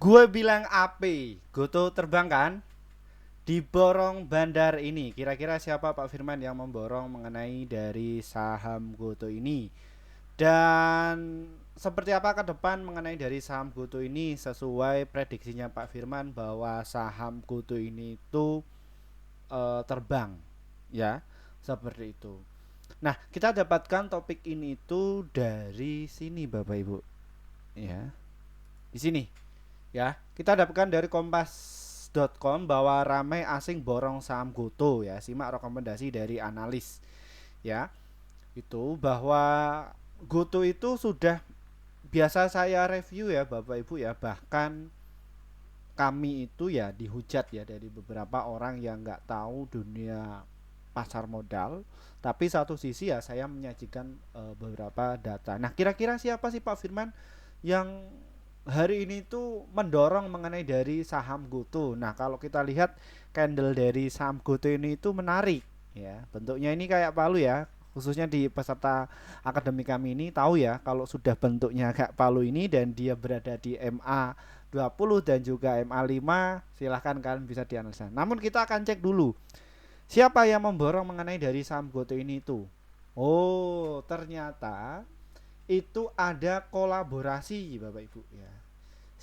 Gue bilang ape, Goto terbang kan? Diborong bandar ini. Kira-kira siapa Pak Firman yang memborong mengenai dari saham Goto ini? Dan seperti apa ke depan mengenai dari saham Goto ini sesuai prediksinya Pak Firman bahwa saham Goto ini itu terbang, ya, seperti itu. Nah, kita dapatkan topik ini itu dari sini Bapak Ibu, ya. Di sini, ya. Kita dapatkan dari kompas.com bahwa ramai asing borong saham Goto, ya. Simak rekomendasi dari analis, ya. Itu bahwa Goto itu sudah biasa saya review ya Bapak Ibu ya, bahkan kami itu ya dihujat ya dari beberapa orang yang nggak tahu dunia pasar modal, tapi satu sisi ya saya menyajikan beberapa data. Nah, kira-kira siapa sih Pak Firman yang hari ini tuh mendorong mengenai dari saham Goto? Nah, kalau kita lihat candle dari saham Goto ini itu menarik ya. Bentuknya ini kayak palu ya. Khususnya di peserta akademi kami ini tahu ya, kalau sudah bentuknya kayak palu ini dan dia berada di MA 20 dan juga MA5, silahkan kalian bisa dianalisa. Namun kita akan cek dulu siapa yang memborong mengenai dari saham Goto ini itu. Oh, ternyata itu ada kolaborasi Bapak Ibu ya.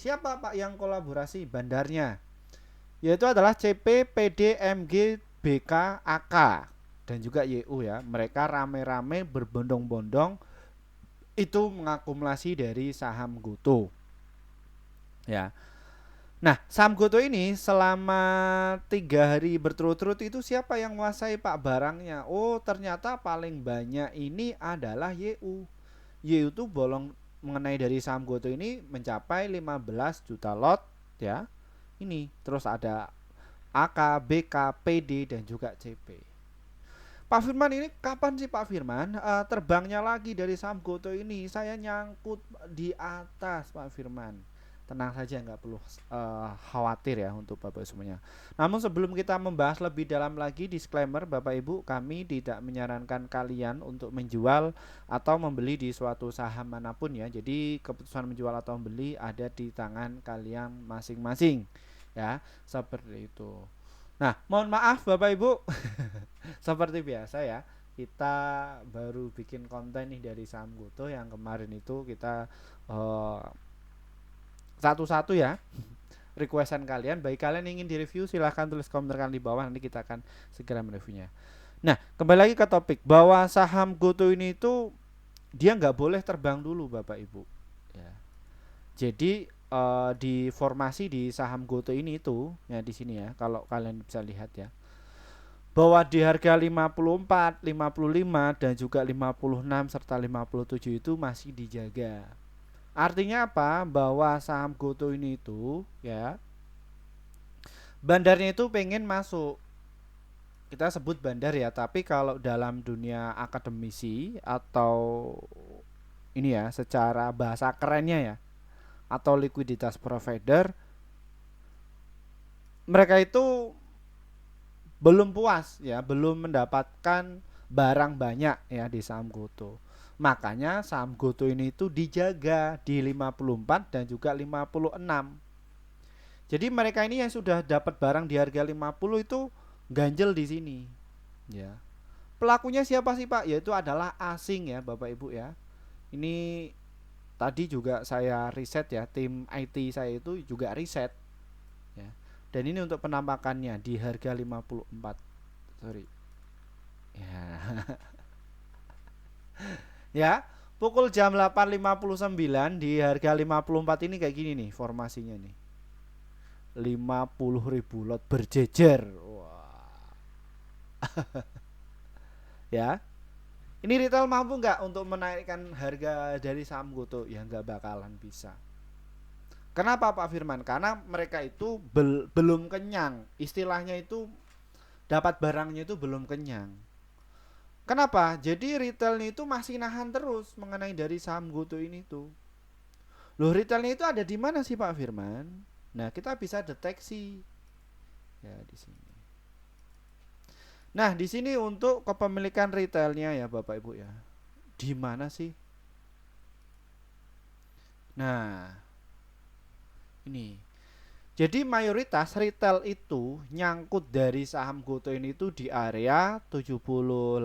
Siapa Pak yang kolaborasi bandarnya? Yaitu adalah CP, PD, MG, BK, AK dan juga YU ya. Mereka rame-rame berbondong-bondong itu mengakumulasi dari saham Goto. Ya. Nah, saham Goto ini selama 3 hari berturut-turut itu siapa yang menguasai Pak barangnya? Oh, ternyata paling banyak ini adalah YU. YU itu bolong mengenai dari saham Goto ini mencapai 15 juta lot ya. Ini terus ada AK, BK, PD dan juga CP. Pak Firman ini kapan sih Pak Firman terbangnya lagi dari saham Goto ini? Saya nyangkut di atas Pak Firman. Tenang saja, nggak perlu khawatir ya untuk Bapak semuanya. Namun sebelum kita membahas lebih dalam lagi, disclaimer Bapak Ibu, kami tidak menyarankan kalian untuk menjual atau membeli di suatu saham manapun ya. Jadi keputusan menjual atau membeli ada di tangan kalian masing-masing ya, seperti itu. Nah, mohon maaf Bapak Ibu, seperti biasa ya, kita baru bikin konten nih dari saham Goto yang kemarin itu kita uh, satu-satu ya requestan kalian. Bagi kalian yang ingin direview silahkan tulis komentar kalian di bawah, nanti kita akan segera mereviewnya. Nah, kembali lagi ke topik bahwa saham Goto ini itu dia nggak boleh terbang dulu Bapak Ibu ya. Jadi di formasi di saham Goto ini itu ya di sini ya, kalau kalian bisa lihat ya, bahwa di harga 54, 55 dan juga 56 serta 57 itu masih dijaga. Artinya apa? Bahwa saham Goto ini itu ya, bandarnya itu pengen masuk. Kita sebut bandar ya, tapi kalau dalam dunia akademisi atau ini ya secara bahasa kerennya ya, atau likuiditas provider, mereka itu belum puas ya, belum mendapatkan barang banyak ya di saham Goto. Makanya saham Goto ini itu dijaga di 54 dan juga 56. Jadi mereka ini yang sudah dapat barang di harga 50 itu ganjel di sini. Ya. Pelakunya siapa sih Pak? Yaitu adalah asing ya Bapak Ibu ya. Ini tadi juga saya riset ya, tim IT saya itu juga riset ya. Dan ini untuk penampakannya di harga 54. Sorry. Ya. Ya. Pukul jam 8.59 di harga 54 ini kayak gini nih formasinya nih. 50.000 lot berjejer. Wah. Ya. Ini retail mampu nggak untuk menaikkan harga dari saham Goto? Ya nggak bakalan bisa. Kenapa Pak Firman? Karena mereka itu belum kenyang. Istilahnya itu dapat barangnya itu belum kenyang. Kenapa? Jadi retailnya itu masih nahan terus mengenai dari saham Goto ini tuh. Loh, retailnya itu ada di mana sih Pak Firman? Nah, kita bisa deteksi ya di sini. Nah, di sini untuk kepemilikan retailnya ya Bapak Ibu ya. Di mana sih? Nah, ini. Jadi mayoritas retail itu nyangkut dari saham GoTo ini itu di area 78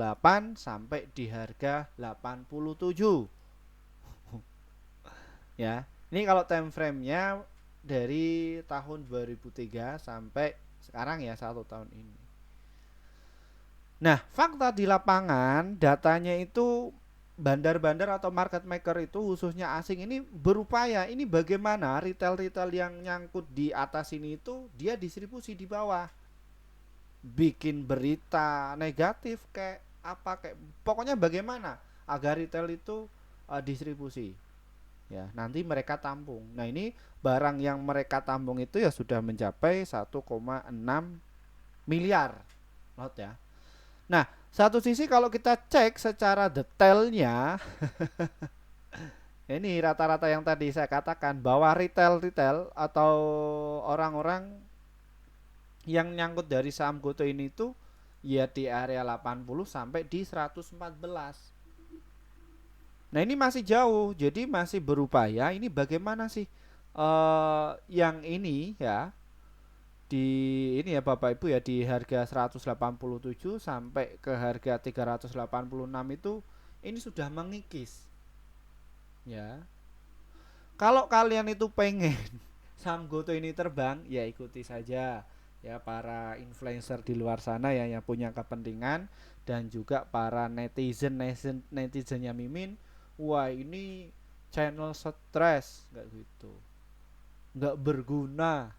sampai di harga 87 ya. Ini kalau time frame-nya dari tahun 2003 sampai sekarang ya, 1 tahun ini. Nah, fakta di lapangan datanya itu bandar-bandar atau market maker itu khususnya asing ini berupaya ini bagaimana retail-retail yang nyangkut di atas ini itu dia distribusi di bawah, bikin berita negatif kayak apa, kayak pokoknya bagaimana agar retail itu distribusi ya, nanti mereka tampung. Nah, ini barang yang mereka tampung itu ya sudah mencapai 1,6 miliar lot ya. Nah, satu sisi kalau kita cek secara detailnya, ini rata-rata yang tadi saya katakan bahwa retail-retail atau orang-orang yang nyangkut dari saham GoTo ini tuh ya di area 80 sampai di 114. Nah, ini masih jauh, jadi masih berupaya ini bagaimana sih yang ini ya di ini ya Bapak Ibu ya, di harga 187 sampai ke harga 386 itu ini sudah mengikis ya. Kalau kalian itu pengen saham GoTo ini terbang ya ikuti saja ya para influencer di luar sana ya yang punya kepentingan, dan juga para netizennya Mimin. Wah, ini channel stres nggak gitu, nggak berguna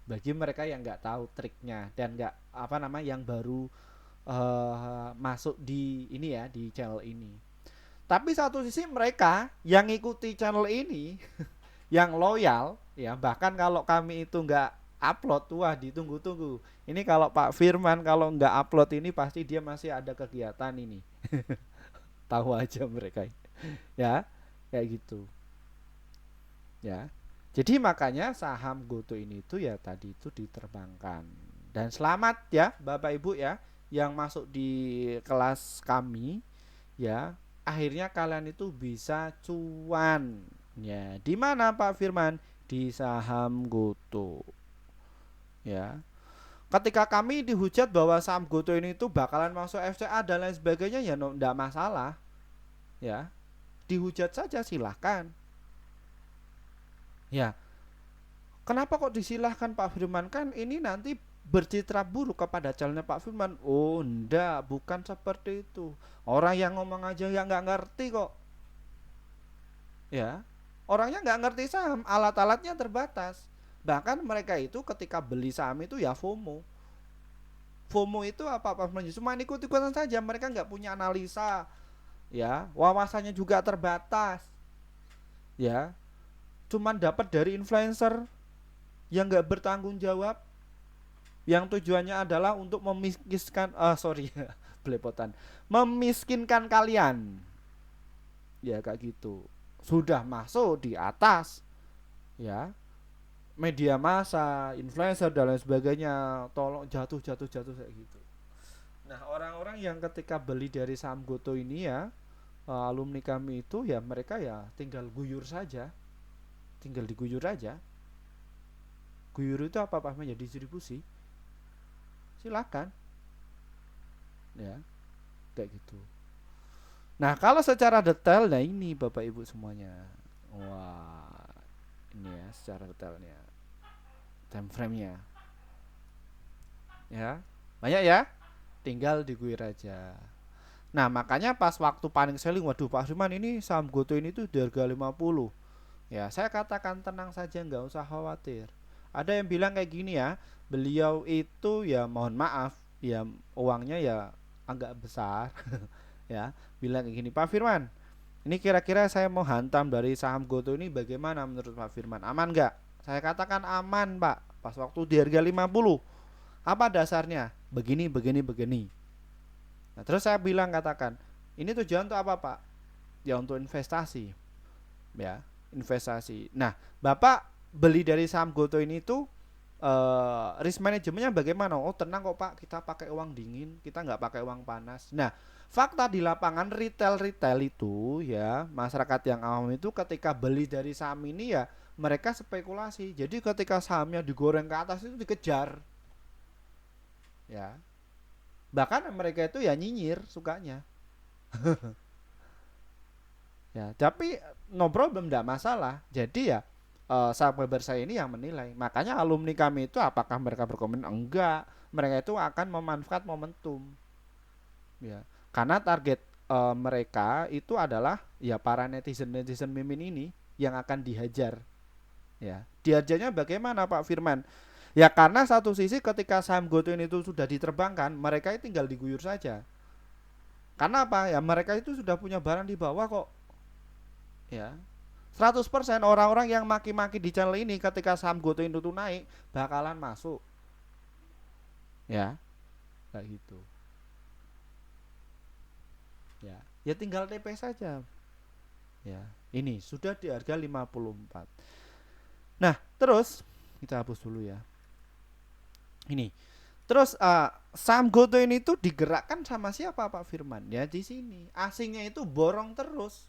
bagi mereka yang nggak tahu triknya dan nggak apa namanya yang baru masuk di ini ya, di channel ini. Tapi satu sisi mereka yang ikuti channel ini yang loyal ya, bahkan kalau kami itu nggak upload, wah ditunggu-tunggu. Ini kalau Pak Firman kalau nggak upload ini pasti dia masih ada kegiatan ini. Tahu aja mereka ya, kayak gitu ya. Jadi makanya saham GoTo ini tuh ya tadi itu diterbangkan. Dan selamat ya Bapak Ibu ya yang masuk di kelas kami ya. Akhirnya kalian itu bisa cuan ya. Di mana Pak Firman? Di saham GoTo ya. Ketika kami dihujat bahwa saham GoTo ini tuh bakalan masuk FCA dan lain sebagainya ya enggak masalah ya. Dihujat saja silahkan ya. Kenapa kok disilahkan Pak Firman? Kan ini nanti bercitra buruk kepada channelnya Pak Firman. Oh enggak, bukan seperti itu. Orang yang ngomong aja yang nggak ngerti kok ya. Orangnya nggak ngerti saham, alat-alatnya terbatas. Bahkan mereka itu ketika beli saham itu ya FOMO. FOMO itu apa cuma ikut-ikutan saja, mereka nggak punya analisa ya, wawasannya juga terbatas ya, cuman dapat dari influencer yang nggak bertanggung jawab, yang tujuannya adalah untuk memiskinkan belepotan, memiskinkan kalian ya, kayak gitu. Sudah masuk di atas ya, media massa, influencer dan lain sebagainya, tolong jatuh kayak gitu. Nah, orang-orang yang ketika beli dari saham GoTo ini ya, alumni kami itu ya mereka ya tinggal guyur saja, tinggal diguyur aja. Guyur itu apa namanya, distribusi, silakan ya, kayak gitu. Nah, kalau secara detail, nah ini Bapak Ibu semuanya, wah ini ya secara detailnya, time frame nya ya banyak ya, tinggal diguyur aja. Nah, makanya pas waktu panik selling, waduh Pak Firman ini saham GoTo ini tuh di harga 50. Ya, saya katakan tenang saja, nggak usah khawatir. Ada yang bilang kayak gini ya, beliau itu ya mohon maaf, ya uangnya ya agak besar ya. Bilang kayak gini, Pak Firman, ini kira-kira saya mau hantam dari saham GoTo ini bagaimana menurut Pak Firman? Aman nggak? Saya katakan aman Pak, pas waktu di harga 50. Apa dasarnya? Begini. Nah, terus saya bilang katakan, ini tujuan untuk apa Pak? Ya untuk investasi ya, investasi. Nah, Bapak beli dari saham GoTo ini tuh risk manajemennya bagaimana? Oh tenang kok Pak, kita pakai uang dingin, kita nggak pakai uang panas. Nah, Fakta di lapangan retail itu ya, masyarakat yang awam itu ketika beli dari saham ini ya mereka spekulasi. Jadi ketika sahamnya digoreng ke atas itu dikejar. Ya. Bahkan mereka itu ya nyinyir sukanya. Ya, tapi no problem, tidak masalah. Jadi ya sahabat saya ini yang menilai. Makanya alumni kami itu apakah mereka berkomen? Enggak. Mereka itu akan memanfaat momentum. Ya. Karena target mereka itu adalah ya para netizen mimin ini yang akan dihajar. Ya. Dihajarnya bagaimana Pak Firman? Ya karena satu sisi ketika saham GoTo ini itu sudah diterbangkan, mereka tinggal diguyur saja. Karena apa? Ya mereka itu sudah punya barang di bawah kok. Ya. 100% orang-orang yang maki-maki di channel ini ketika saham GoTo itu naik bakalan masuk. Ya. Kayak gitu. Ya. Ya tinggal TP saja. Ya. Ini sudah di harga 54. Nah, terus kita hapus dulu ya. Ini. Terus saham GoTo ini tuh digerakkan sama siapa Pak Firman? Ya di sini. Asingnya itu borong terus.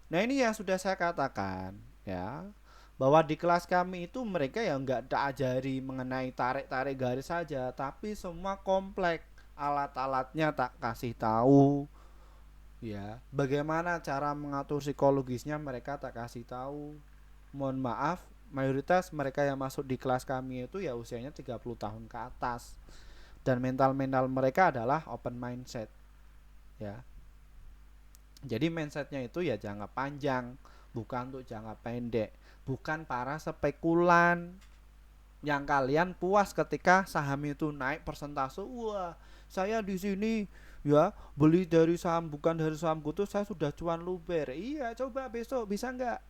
Nah ini yang sudah saya katakan ya, bahwa di kelas kami itu mereka ya nggak ajari mengenai tarik-tarik garis saja, tapi semua kompleks, alat-alatnya tak kasih tahu ya, bagaimana cara mengatur psikologisnya mereka tak kasih tahu. Mohon maaf, mayoritas mereka yang masuk di kelas kami itu ya usianya 30 tahun ke atas, dan mental mereka adalah open mindset ya. Jadi mindsetnya itu ya jangka panjang, bukan untuk jangka pendek. Bukan para spekulan yang kalian puas ketika saham itu naik persentase. Wah, saya di sini ya beli dari saham bukan dari saham GoTo, saya sudah cuan luber. Iya, coba besok bisa nggak?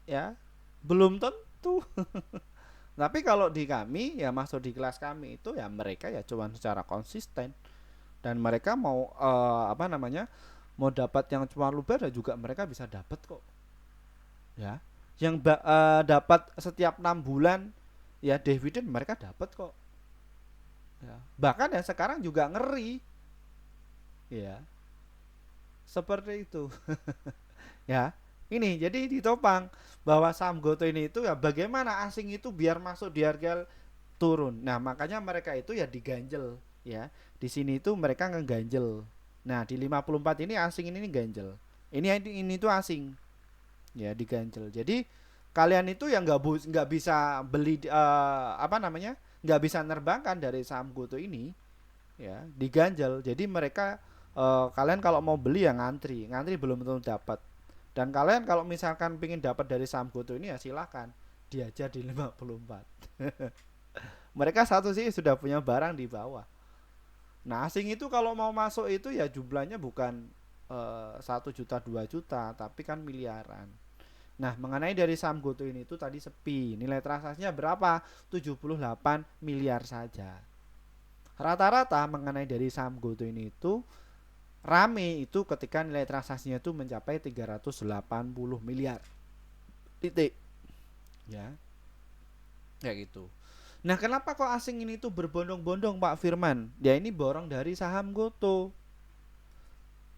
Ya, belum tentu. Tapi kalau di kami ya masuk di kelas kami itu ya mereka ya cuan secara konsisten, dan mereka mau apa namanya, mau dapat yang cuan luber dan juga mereka bisa dapat kok ya, yang dapat setiap 6 bulan ya dividen mereka dapat kok ya. Bahkan ya sekarang juga ngeri ya, seperti itu. Ya ini jadi ditopang bahwa saham GoTo ini itu ya bagaimana asing itu biar masuk di harga turun. Nah makanya mereka itu ya diganjel ya, di sini itu mereka ngeganjel. Nah di 54 ini asing ini ganjel, ini tuh asing ya, diganjel. Jadi kalian itu yang nggak bisa beli apa namanya, nggak bisa nerbangkan dari saham GoTo ini ya, diganjel. Jadi mereka kalian kalau mau beli ya ngantri belum tentu dapat. Dan kalian kalau misalkan pingin dapat dari saham GoTo ini ya silahkan diajar di 54. Mereka satu sih sudah punya barang di bawah. Nah asing itu kalau mau masuk itu ya jumlahnya bukan 1 juta 2 juta, tapi kan miliaran. Nah mengenai dari saham GoTo ini itu tadi sepi, nilai transaksinya berapa? 78 miliar saja. Rata-rata mengenai dari saham GoTo ini itu rame itu ketika nilai transaksinya itu mencapai 380 miliar titik ya, kayak gitu. Nah kenapa kok asing ini tuh berbondong-bondong Pak Firman? Ya ini borong dari saham GoTo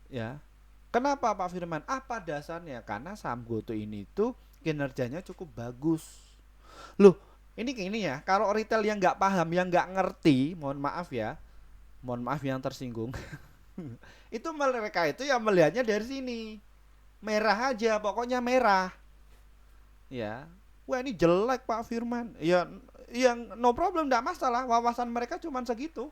ya. Kenapa Pak Firman? Apa dasarnya? Karena saham GoTo ini tuh kinerjanya cukup bagus. Loh, ini ya, kalau retail yang nggak paham, yang nggak ngerti, mohon maaf ya, mohon maaf yang tersinggung. Itu mereka itu ya melihatnya dari sini, merah aja, pokoknya merah. Ya, wah ini jelek Pak Firman. Ya, yang no problem, tidak masalah. Wawasan mereka cuma segitu.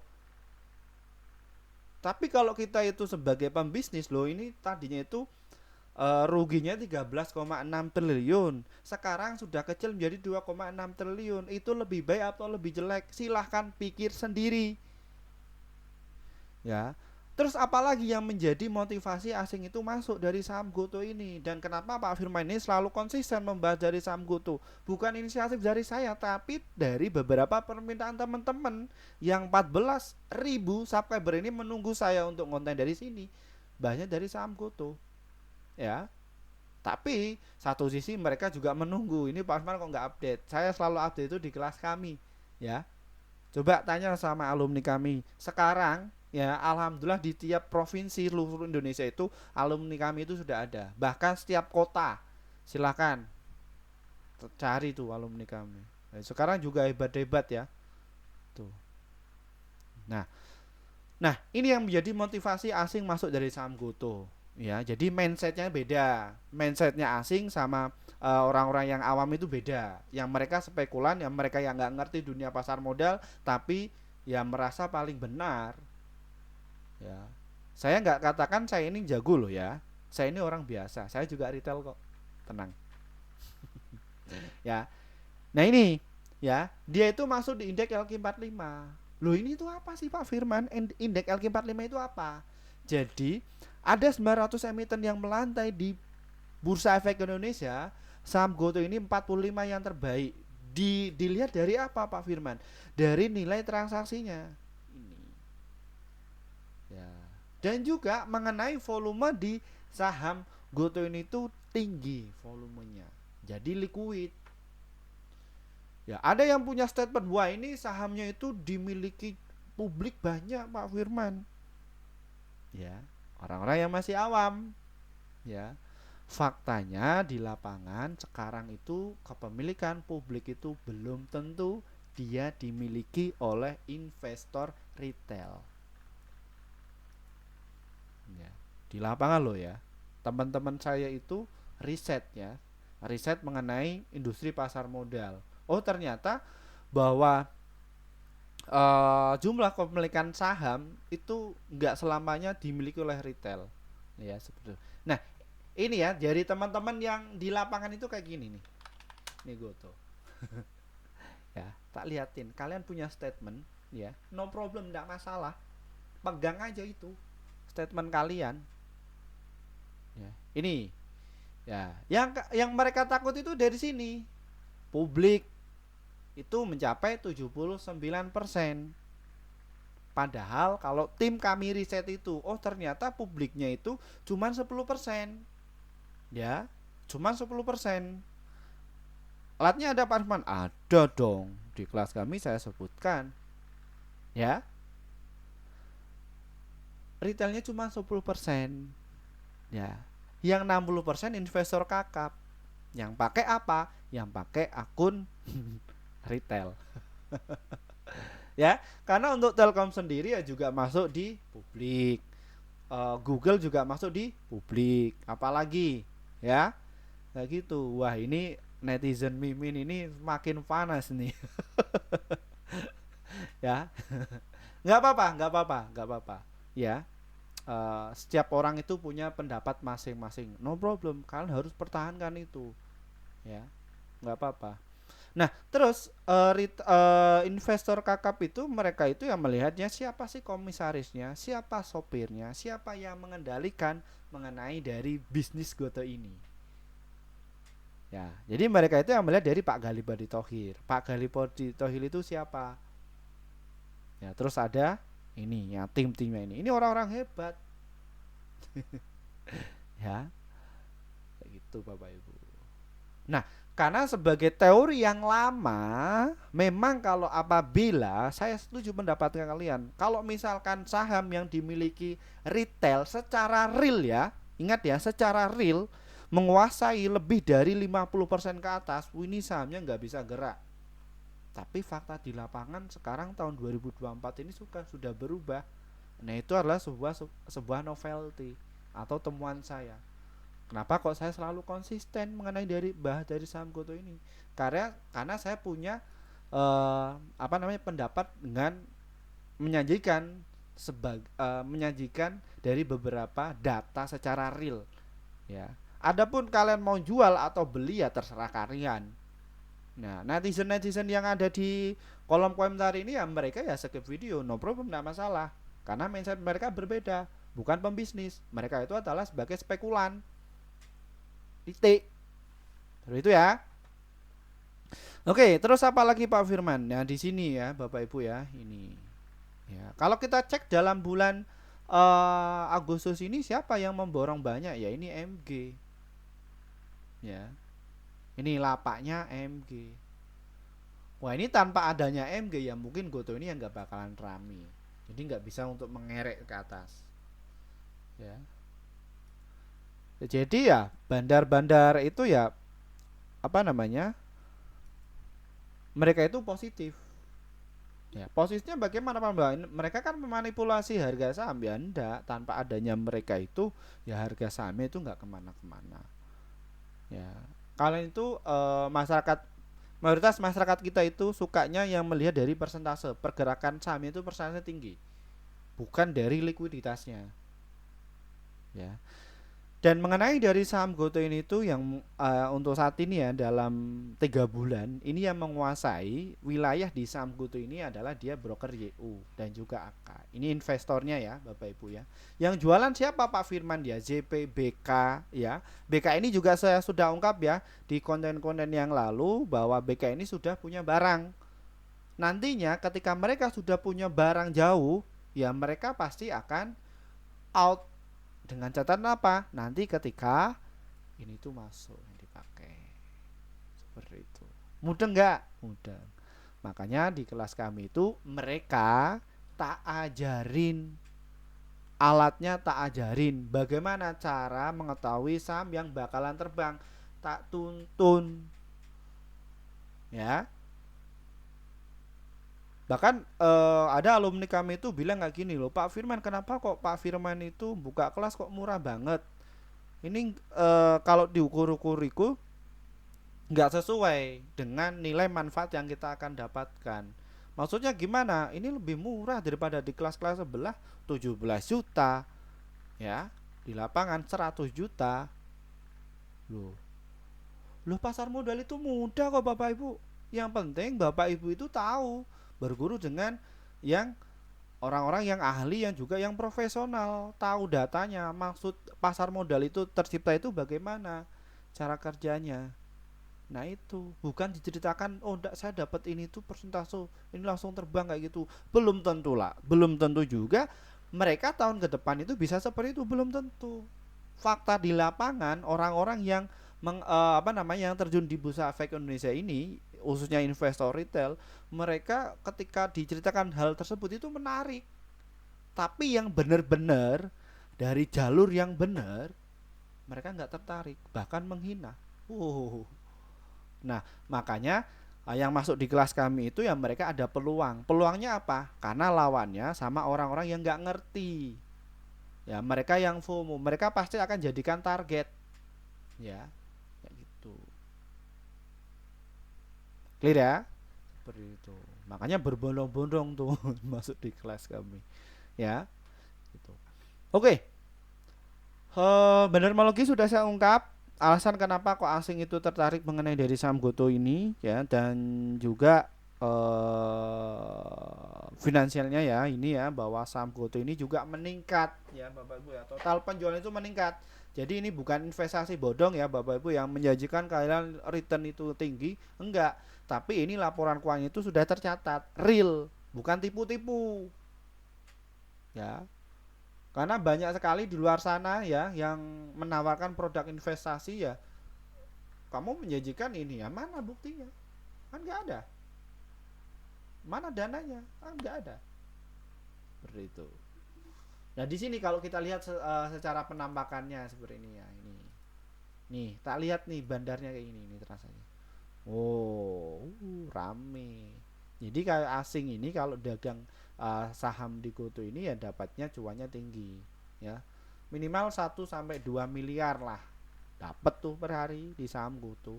Tapi kalau kita itu sebagai pembisnis loh, ini tadinya itu ruginya 13,6 triliun. Sekarang sudah kecil menjadi 2,6 triliun. Itu lebih baik atau lebih jelek? Silahkan pikir sendiri. Ya. Terus apalagi yang menjadi motivasi asing itu masuk dari saham GoTo ini? Dan kenapa Pak Firman ini selalu konsisten membahas dari saham GoTo? Bukan inisiatif dari saya, tapi dari beberapa permintaan teman-teman yang 14.000 subscriber ini menunggu saya untuk konten dari sini. Banyak dari saham GoTo. Ya. Tapi satu sisi mereka juga menunggu, ini Pak Firman kok nggak update? Saya selalu update itu di kelas kami. Ya. Coba tanya sama alumni kami. Sekarang Ya, alhamdulillah di tiap provinsi seluruh Indonesia itu alumni kami itu sudah ada. Bahkan setiap kota. Silakan cari tuh alumni kami. Nah, sekarang juga hebat-hebat ya. Tuh. Nah, ini yang menjadi motivasi asing masuk dari saham Goto. Ya, jadi mindsetnya beda. Mindsetnya asing sama orang-orang yang awam itu beda. Yang mereka spekulan, yang mereka yang nggak ngerti dunia pasar modal, tapi ya merasa paling benar. Ya, saya nggak katakan saya ini jago loh ya. Saya ini orang biasa. Saya juga retail kok. Tenang. Ya. Nah ini ya, dia itu masuk di indeks LQ45. Loh ini itu apa sih Pak Firman? Indeks LQ45 itu apa? Jadi ada 900 emiten yang melantai di Bursa Efek Indonesia. Saham Goto ini 45 yang terbaik. Dilihat dari apa Pak Firman? Dari nilai transaksinya. Ini. Ya. Dan juga mengenai volume di saham Goto ini tuh tinggi volumenya. Jadi liquid. Ya, ada yang punya statement wah ini sahamnya itu dimiliki publik banyak Pak Firman. Ya, orang-orang yang masih awam. Ya. Faktanya di lapangan sekarang itu kepemilikan publik itu belum tentu dia dimiliki oleh investor retail. Ya. Di lapangan loh ya. Teman-teman saya itu riset ya. Riset mengenai industri pasar modal. Oh, ternyata bahwa jumlah kepemilikan saham itu nggak selamanya dimiliki oleh retail ya seperti itu. Nah ini ya dari teman-teman yang di lapangan itu kayak gini nih Goto ya tak liatin kalian punya statement ya no problem nggak masalah pegang aja itu statement kalian ya ini ya yang mereka takut itu dari sini publik itu mencapai 79%. Padahal kalau tim kami riset itu, oh ternyata publiknya itu cuma 10%. Ya, cuma 10%. Alatnya ada Pak Arman? Ada dong. Di kelas kami saya sebutkan. Ya. Retailnya cuma 10%. Ya. Yang 60% investor kakap. Yang pakai apa? Yang pakai akun retail. Ya, karena untuk Telkom sendiri ya juga masuk di publik. Google juga masuk di publik. Apalagi ya kayak gitu. Wah ini netizen mimin ini makin panas nih. Ya nggak apa-apa, nggak apa-apa, nggak apa-apa. Ya setiap orang itu punya pendapat masing-masing. No problem. Kalian harus pertahankan itu. Ya nggak apa-apa. Nah, terus investor kakap itu mereka itu yang melihatnya siapa sih komisarisnya, siapa sopirnya, siapa yang mengendalikan mengenai dari bisnis Goto ini. Ya, jadi mereka itu yang melihat dari Pak Galipadi Thohir. Pak Galipadi Thohir itu siapa? Ya, terus ada ini ya tim-timnya ini. Ini orang-orang hebat. Ya, kayak gitu Bapak Ibu. Nah, karena sebagai teori yang lama, memang kalau apabila saya setuju mendapatkan kalian, kalau misalkan saham yang dimiliki retail secara real ya, ingat ya, secara real menguasai lebih dari 50% ke atas, ini sahamnya nggak bisa gerak. Tapi fakta di lapangan sekarang tahun 2024 ini sudah berubah. Nah, itu adalah sebuah novelty atau temuan saya. Kenapa kok saya selalu konsisten mengenai dari saham Goto ini? Karena saya punya pendapat dengan menyajikan dari beberapa data secara real. Ya. Adapun kalian mau jual atau beli ya terserah kalian. Nah, netizen yang ada di kolom komentar ini ya mereka ya skip video, no problem, tidak masalah. Karena mindset mereka berbeda, bukan pembisnis. Mereka itu adalah sebagai spekulan. Titik. Terus itu ya. Oke, terus apa lagi Pak Firman? Nah, di sini ya, Bapak Ibu ya, ini. Ya, kalau kita cek dalam bulan Agustus ini siapa yang memborong banyak? Ya ini MG. Ya. Ini lapaknya MG. Wah, ini tanpa adanya MG ya mungkin Goto ini yang nggak bakalan rame. Jadi nggak bisa untuk mengerek ke atas. Ya. Jadi ya bandar-bandar itu ya apa namanya? Mereka itu positif. Ya, posisinya bagaimana Pak Mbak? Mereka kan memanipulasi harga saham ya enggak. Tanpa adanya mereka itu ya harga sahamnya itu nggak kemana-kemana. Ya, kalian itu masyarakat mayoritas masyarakat kita itu sukanya yang melihat dari persentase pergerakan saham itu persentase tinggi, bukan dari likuiditasnya. Ya. Dan mengenai dari saham GoTo ini tuh yang untuk saat ini ya dalam 3 bulan ini yang menguasai wilayah di saham GoTo ini adalah dia broker YU dan juga AK. Ini investornya ya Bapak Ibu ya. Yang jualan siapa Pak Firman ya JP BK ya. BK ini juga saya sudah ungkap ya di konten-konten yang lalu bahwa BK ini sudah punya barang. Nantinya ketika mereka sudah punya barang jauh ya mereka pasti akan out dengan catatan apa? Nanti ketika ini tuh masuk yang dipakai. Seperti itu. Mudah nggak? Mudah. Makanya di kelas kami itu mereka tak ajarin alatnya, tak ajarin bagaimana cara mengetahui saham yang bakalan terbang, tak tuntun ya. Bahkan ada alumni kami itu bilang kayak gini loh, Pak Firman, kenapa kok Pak Firman itu buka kelas kok murah banget? Ini kalau diukur-ukuriku nggak sesuai dengan nilai manfaat yang kita akan dapatkan. Maksudnya gimana? Ini lebih murah daripada di kelas-kelas sebelah 17 juta ya. Di lapangan 100 juta. Loh. Loh pasar modal itu mudah kok Bapak Ibu. Yang penting Bapak Ibu itu tahu berguru dengan yang orang-orang yang ahli yang juga yang profesional, tahu datanya, maksud pasar modal itu tercipta itu bagaimana cara kerjanya. Nah itu bukan diceritakan oh enggak saya dapat ini tuh persentase ini langsung terbang kayak gitu. Belum tentu lah, belum tentu juga mereka tahun ke depan itu bisa seperti itu, belum tentu. Fakta di lapangan orang-orang yang apa namanya yang terjun di bursa efek Indonesia ini khususnya investor retail, mereka ketika diceritakan hal tersebut itu menarik. Tapi yang benar-benar dari jalur yang benar mereka nggak tertarik, bahkan menghina. Nah, makanya yang masuk di kelas kami itu ya mereka ada peluang. Peluangnya apa? Karena lawannya sama orang-orang yang nggak ngerti. Ya, mereka yang FOMO, mereka pasti akan jadikan target. Ya, kayak gitu. Clear ya? Seperti itu. Makanya berbondong-bondong tuh masuk di kelas kami. Ya, gitu. Oke. Benar Malogi sudah saya ungkap alasan kenapa kok asing itu tertarik mengenai dari saham GoTo ini ya dan juga finansialnya ya ini ya bahwa saham GoTo ini juga meningkat ya Bapak Ibu ya total penjualan itu meningkat. Jadi ini bukan investasi bodong ya Bapak Ibu yang menjanjikan kalian return itu tinggi, enggak. Tapi ini laporan keuangan itu sudah tercatat real, bukan tipu-tipu. Ya, karena banyak sekali di luar sana ya yang menawarkan produk investasi ya. Kamu menjanjikan ini ya, mana buktinya? Kan nggak ada. Mana dananya? Kan nggak ada. Seperti itu. Nah di sini kalau kita lihat secara penampakannya seperti ini ya ini. Nih, tak lihat nih bandarnya kayak ini nih rasanya. Oh, rame. Jadi kayak asing ini kalau dagang saham di GoTo ini ya dapatnya cuannya tinggi ya. Minimal 1 sampai 2 miliar lah dapat tuh per hari di saham GoTo.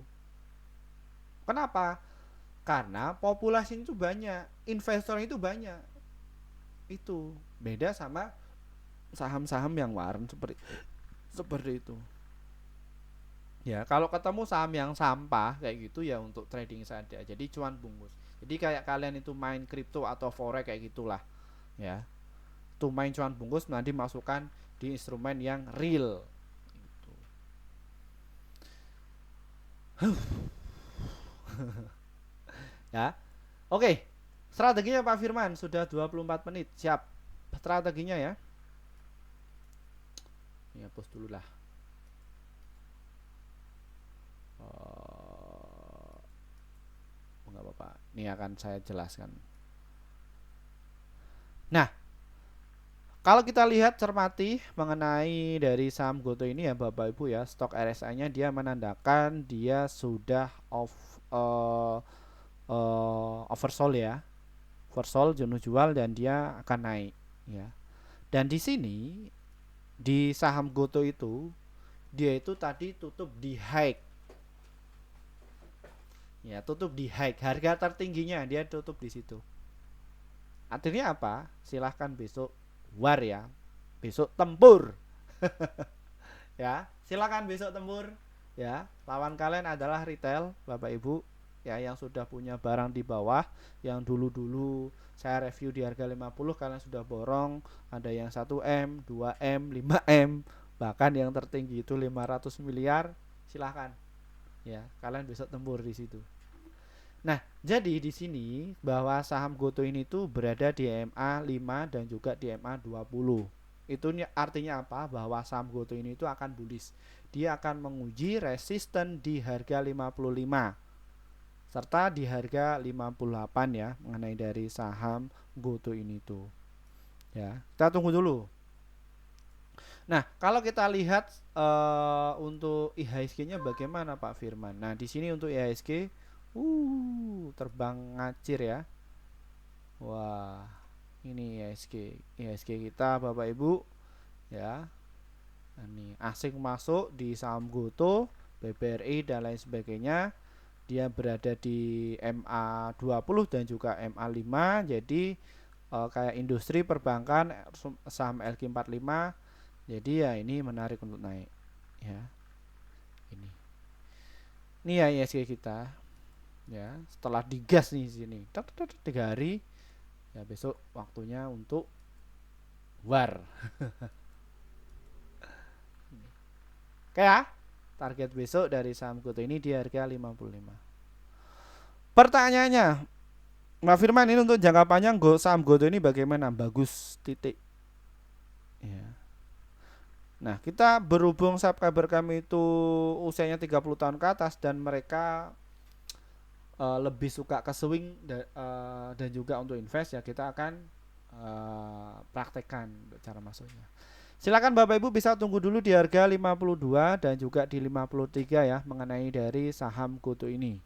Kenapa? Karena populasi itu banyak, investor itu banyak. Itu beda sama saham-saham yang waren seperti itu. Ya, kalau ketemu saham yang sampah kayak gitu ya untuk trading saja. Jadi cuan bungkus. Jadi kayak kalian itu main kripto atau forex kayak gitulah, ya. Tuh main cuan bungkus nanti masukkan di instrumen yang real. Gitu. Ya. Oke. Strateginya Pak Firman sudah 24 menit. Siap. Strateginya ya. Ini hapus dulu lah. Enggak apa-apa. Ini akan saya jelaskan. Nah, kalau kita lihat cermati mengenai dari saham GoTo ini ya Bapak Ibu ya, stok RSI-nya dia menandakan dia sudah oversold ya. Oversold jenuh jual dan dia akan naik ya. Dan di sini di saham GoTo itu dia itu tadi tutup di high. Ya, tutup di high. Harga tertingginya dia tutup di situ. Artinya apa? Silahkan besok war ya. Besok tempur. Ya, silakan besok tempur. Ya, lawan kalian adalah retail, Bapak Ibu. Ya, yang sudah punya barang di bawah, yang dulu-dulu saya review di harga 50 kalian sudah borong, ada yang 1M, 2M, 5M, bahkan yang tertinggi itu 500 miliar, silahkan. Ya, kalian besok tempur di situ. Nah, jadi di sini bahwa saham GoTo ini tuh berada di MA 5 dan juga di MA 20. Itu artinya apa? Bahwa saham GoTo ini itu akan bullish. Dia akan menguji resisten di harga 55 serta di harga 58 ya, mengenai dari saham GoTo ini tuh. Ya, kita tunggu dulu. Nah, kalau kita lihat untuk IHSG-nya bagaimana Pak Firman? Nah, di sini untuk IHSG terbang ngacir ya. Wah, ini IHSG kita Bapak Ibu ya. Ini asing masuk di saham GoTo, BBRI dan lain sebagainya. Dia berada di MA 20 dan juga MA 5. Jadi kayak industri perbankan saham LQ45. Jadi ya ini menarik untuk naik ya. Ini ya IHSG kita. Ya, setelah digas nih sini 3 hari ya, besok waktunya untuk war. Oke ya, target besok dari saham GoTo ini di harga 55. Pertanyaannya, Mbak Firman, ini untuk jangka panjang saham GoTo ini bagaimana? Bagus titik ya. Nah, kita berhubung subscriber kami itu usianya 30 tahun ke atas dan mereka lebih suka ke swing dan juga untuk invest ya, kita akan praktekkan cara masuknya. Silakan Bapak Ibu bisa tunggu dulu di harga 52 dan juga di 53 ya, mengenai dari saham GoTo ini.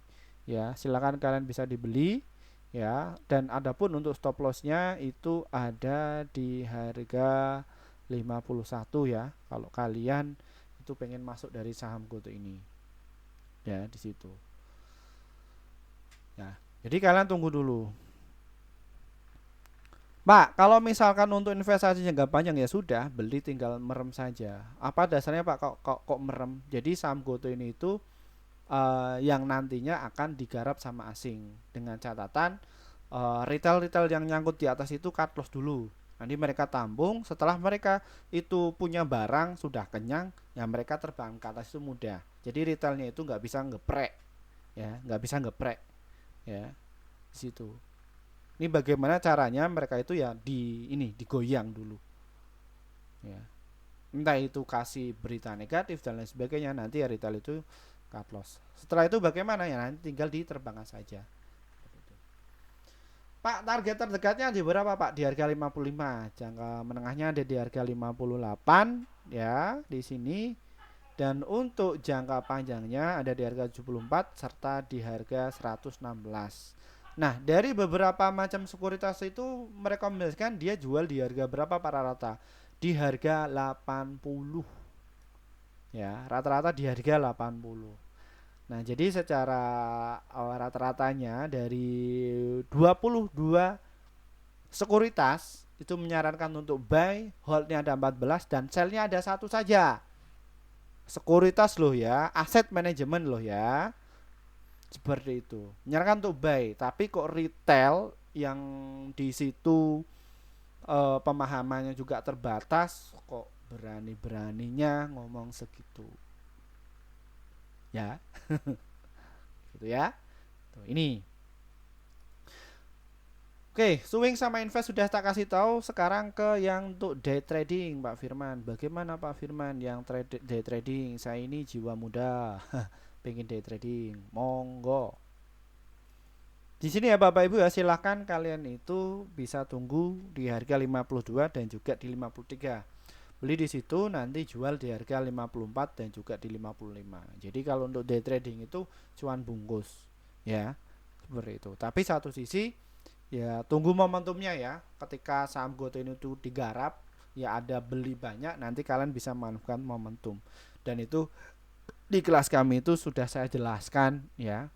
Ya, silakan kalian bisa dibeli ya, dan adapun untuk stop lossnya itu ada di harga 51 ya, kalau kalian itu pengen masuk dari saham GoTo ini. Ya, di situ. Ya, jadi kalian tunggu dulu. Pak, kalau misalkan untuk investasi jangka panjang ya sudah, beli tinggal merem saja. Apa dasarnya Pak kok merem? Jadi saham GoTo ini itu yang nantinya akan digarap sama asing, dengan catatan retail-retail yang nyangkut di atas itu cut loss dulu. Nanti mereka tampung, setelah mereka itu punya barang sudah kenyang, ya mereka terbang ke atas itu mudah. Jadi retailnya itu nggak bisa ngeprek, ya nggak bisa ngeprek, ya di situ. Ini bagaimana caranya mereka itu ya digoyang dulu, ya. Entah itu kasih berita negatif dan lain sebagainya, nanti ya retail itu cut loss. Setelah itu bagaimana ya, nanti tinggal diterbangkan saja. Pak, target terdekatnya di berapa Pak? Di harga 55. Jangka menengahnya ada di harga 58 ya, di sini. Dan untuk jangka panjangnya ada di harga 74 serta di harga 116. Nah, dari beberapa macam sekuritas itu merekomendasikan dia jual di harga berapa para rata? Di harga 80. Ya, rata-rata di harga 80. Nah, jadi secara rata-ratanya dari 22 sekuritas itu menyarankan untuk buy, holdnya ada 14 dan sellnya ada satu saja. Sekuritas loh ya, aset manajemen loh ya, seperti itu. Menyarankan untuk buy, tapi kok retail yang di situ pemahamannya juga terbatas, kok berani-beraninya ngomong segitu ya. Gitu ya. Tuh, ini. Oke, swing sama invest sudah tak kasih tahu. Sekarang ke yang untuk day trading, Pak Firman. Bagaimana Pak Firman yang day trading? Saya ini jiwa muda, pengen day trading. Monggo. Di sini ya Bapak Ibu ya, silahkan kalian itu bisa tunggu di harga 52 dan juga di 53. Beli di situ nanti jual di harga 54 dan juga di 55. Jadi kalau untuk day trading itu cuan bungkus ya, seperti itu. Tapi satu sisi ya tunggu momentumnya ya. Ketika saham GoTo ini tuh digarap, ya ada beli banyak, nanti kalian bisa manfaatkan momentum. Dan itu di kelas kami itu sudah saya jelaskan ya,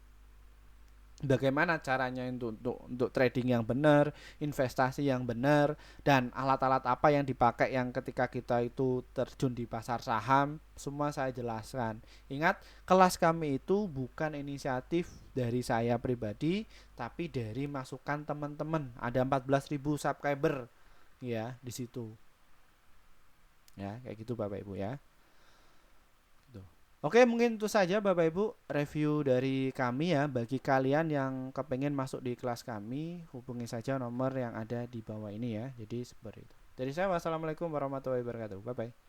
bagaimana caranya untuk trading yang benar, investasi yang benar, dan alat-alat apa yang dipakai yang ketika kita itu terjun di pasar saham, semua saya jelaskan. Ingat, kelas kami itu bukan inisiatif dari saya pribadi, tapi dari masukan teman-teman. Ada 14.000 subscriber ya di situ. Ya, kayak gitu Bapak Ibu ya. Oke, mungkin itu saja Bapak Ibu review dari kami ya. Bagi kalian yang kepengen masuk di kelas kami, hubungi saja nomor yang ada di bawah ini ya. Jadi seperti itu. Dari saya, wassalamualaikum warahmatullahi wabarakatuh. Bye bye.